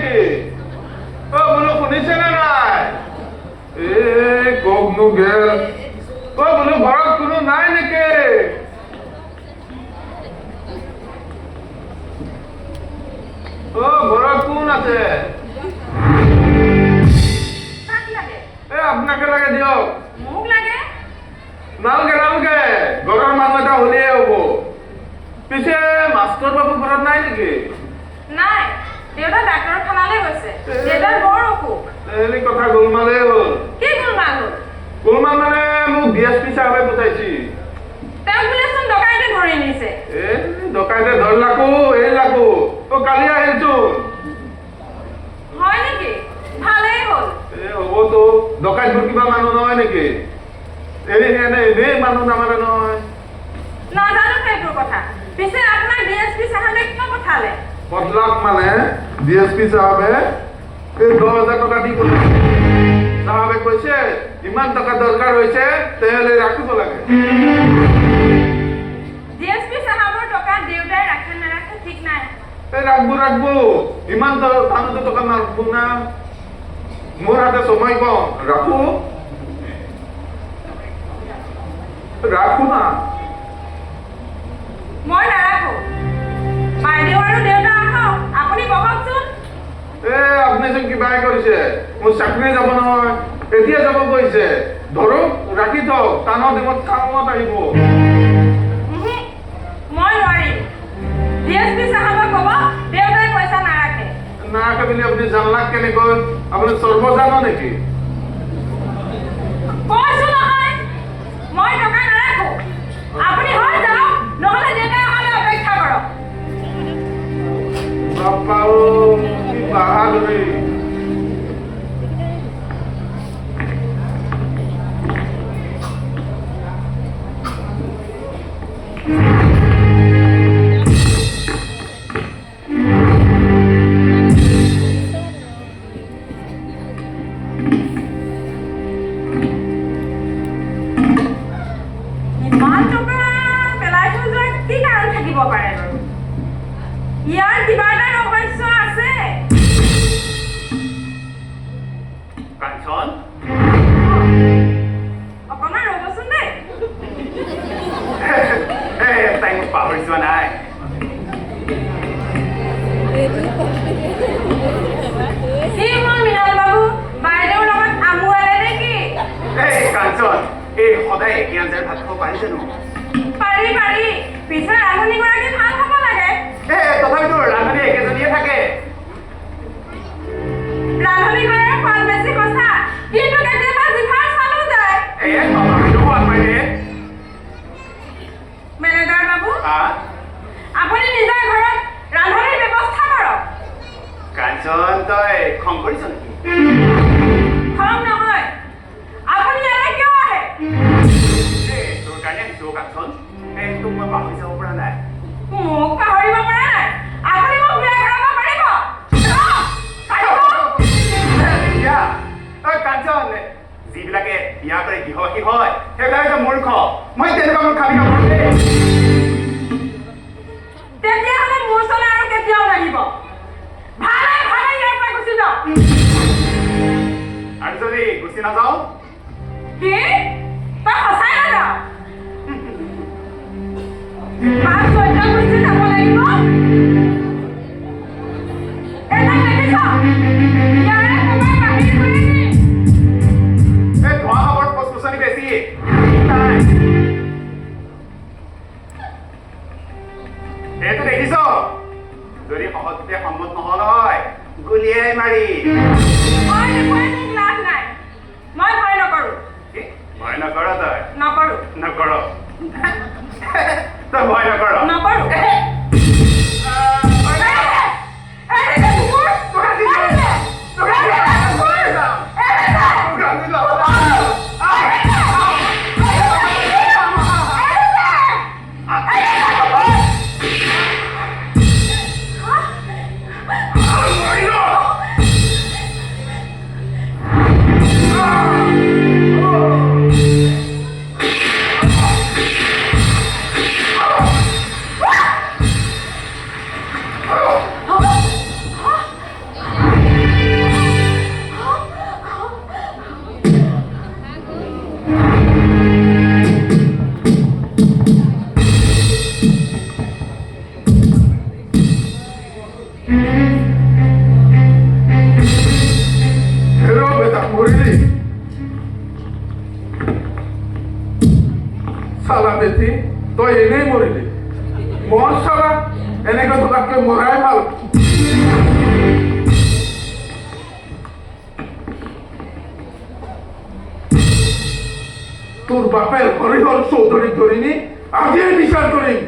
নেকি ও বোলো শুনিছে নে নাই কবনো গেল ও বোলো ঘৰত কোনো নাই নেকি ও ঘৰত কোন আছে আপনাকে লাগে দিয়ক মোক লাগে নালগে ঘৰৰ মানুহ এটা হলিয়ে হ'ব পিছে মাষ্টৰ বাবু ঘৰত নাই নেকি নাই দেউতা ডাক্তৰৰ খানালৈ গৈছে দেউতাৰ বৰ অসুখ এই কথা গোলমালে হ'ল কি গোলমাল হ'ল গোলমাল মানে মোক ডিএসপি সাহেবে পঠাইছি তেওঁ বোলেচোন ডকাইতে ধৰি নিছে ডকাইতে ধৰলাকো এৰিলাকো ও কালি আহিলচোন হয় নেকি ভালেই হ'ল হ'ব তো ডকাইতবোৰ কিবা মানুহ নহয় নেকি এনেই মানুহ নামাৰে নহয় নাজানো সেইটোৰ কথা পিছে আপোনাৰ ডিএসপি সাহেবে কিয় পঠালে বদলাক মানে ডিএসপি সাহেবে এই 10,000 টকা দি পঠাইছে সাহেবে কৈছে ইমান টকা দৰকাৰ হৈছে তেলে ৰাখিব লাগে ডিএসপি সাহেবৰ টকা দেউতাই ৰাখে নাৰাখে ঠিক নাই এই ৰাখবো ইমান টানুটো টকা নাৰাখবো না মোৰ হাতে সময় কম ৰাখো না মই নাৰাখো বাইদেউ আৰু দেউতা আহক আপুনি বহকচোন আপুনি চোন কিবাই কৰিছে মোৰ চাকৰি যাব নহয় এতিয়া যাব কৈছে ধৰক ৰাখি থওক টানৰ দিনত কামত আহিব মই নোৱাৰিম ডিএসপি সাহেবক ক'ব দেউতাই পইচা নাৰাখে বুলি আপুনি জানলাক কেনেকৈ আপুনি সৰ্বজানো নেকি কৈছো নহয় মই টকা নাৰাখো আপুনি হৈ যাওক নহলে দেউতাই অহালৈ অপেক্ষা কৰক বাপাও কি বাহাদুৰি ইয়াৰ কিবা এটা ৰহস্য আছে কাঞ্চন অকণমান ৰ'বচোন দেই তাই মোক পাহৰি যোৱা নাই কি মোৰ মৃণাল বাবু বাইদেউৰ লগত আমোৱালে নেকি কাঞ্চন এই সদায় একে আঞ্জাৰ ভাত খাব পাৰি জানো পাৰি পিছে ৰান্ধনীগৰাকী ভাল হ'ব লাগে তথাপিতো ৰান্ধনী একেজনীয়ে থাকে ৰান্ধনীগৰাকীৰ সোৱাদ বেছি সঁচা কিন্তু কেতিয়াবা জিভাৰ চালো যায় মেনেজাৰ বাবু আপুনি নিজৰ ঘৰত ৰান্ধনীৰ ব্যৱস্থা কৰক কাঞ্চন তই খং কৰিছ নেকি খং নহয় আপুনি ইয়ালৈ কিয় আহে তোৰ কাৰণে আহিছো কাঞ্চন তোক মই পাহৰি যাব পৰা নাই মোক পাহৰিব পৰা নাই আপুনি মোক বিয়া কৰাব পাৰিব কাঞ্চন যিবিলাকে বিয়া কৰি গৃহবাসী হয় সেইবিলাকে মূৰ্খ মই তেনেকুৱা মোৰ খাবি নকৰো তেতিয়াহ'লে মোৰ ওচৰলৈ আৰু কেতিয়াও নাহিব ভালে ইয়াৰ পৰা গুচি যাওক আৰু যদি গুচি নাযাওঁ কি তই সঁচাই নাযাওঁ পাঁচ ছয়টা গুচি যাব লাগিব এটা দেখিছ ইয়াৰে সময় বাহিৰ কৰি এই ধোঁৱা হাবৰ পচপচনি বেছি নাই এইটো দেখিছ যদি সহজতে সন্মত নহল হয় গুলিয়াই মাৰি মই দেখুৱাই মোক লাভ নাই মই ভয় নকৰো ভয় নকৰ তই নকৰো নকৰ তই ভয় নকৰ নকৰো তই এনেই মৰিলি মোৰ চালা এনেকৈ থকাতকৈ মৰাই ভাল তোৰ বাপেৰ হৰিহৰ চৌধুৰী ধৰিনি আজিয়ে বিচাৰ কৰিম